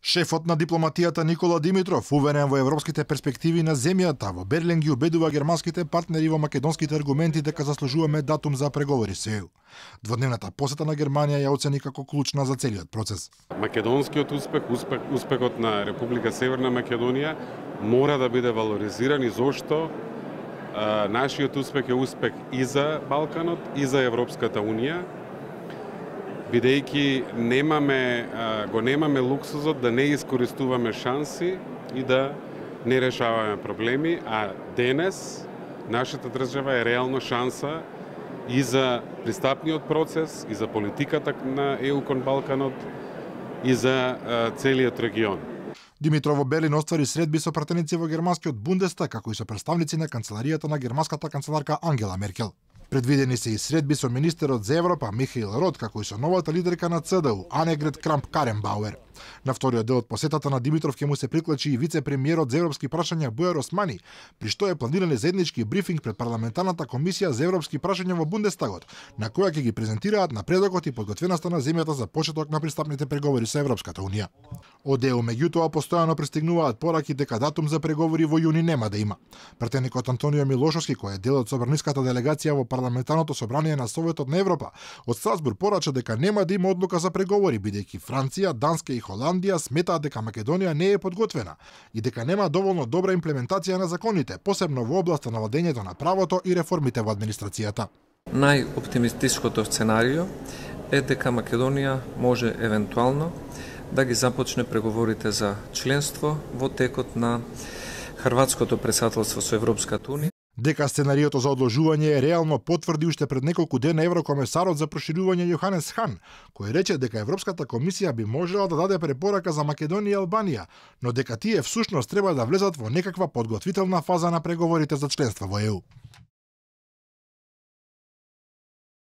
Шефот на дипломатијата Никола Димитров, уверен во европските перспективи на земјата, во Берлин ги убедува германските партнери во македонските аргументи дека заслужуваме датум за преговори со ЕУ. Дводневната посета на Германија ја оцени како клучна за целиот процес. Македонскиот успехот на Република Северна Македонија мора да биде валоризиран и зошто нашиот успех е успех и за Балканот и за Европската Унија, бидејќи немаме луксузот да не искористуваме шанси и да не решаваме проблеми, а денес нашата држава е реално шанса и за пристапниот процес, и за политиката на ЕУ кон Балканот, и за целиот регион. Димитров во Берлин оствари средби со пратеници во германскиот Бундестаг, како и со представници на канцеларијата на германската канцеларка Ангела Меркел. Предвидени се и средби со министерот за Европа Михаил Рот, како и со новата лидерка на ЦДУ Анегрет Крамп-Каренбауер. На вториот дел од посетата на Димитров ќе му се приклучи и вице-премиерот за европски прашања Бујар Османи, при што е планиран заеднички брифинг пред парламентарната комисија за европски прашања во Бундестагот, на која ќе ги презентираат напредокот и подготвеноста на земјата за почеток на пристапните преговори со Европската унија. Од ЕУ меѓутоа постојано пристигнуваат пораки дека датум за преговори во јуни нема да има. Пратеникот Антонио Милошовски, кој е дел од собраниската делегација во парламентарното собрание на Советот на Европа, од Страсбург порача дека нема да има одлука за преговори, бидејќи Франција, Данска и Холандија сметаат дека Македонија не е подготвена и дека нема доволно добра имплементација на законите, посебно во областа на владењето на правото и реформите во администрацијата. Најоптимистичкото сценарио е дека Македонија може евентуално да ги започне преговорите за членство во текот на хрватското претседателство со Европската унија. Дека сценариото за одложување е реално потврди уште пред неколку дена еврокомесарот за проширување Јоханес Хан, кој рече дека Европската комисија би можела да даде препорака за Македонија и Албанија, но дека тие всушност треба да влезат во некаква подготвителна фаза на преговорите за членство во ЕУ.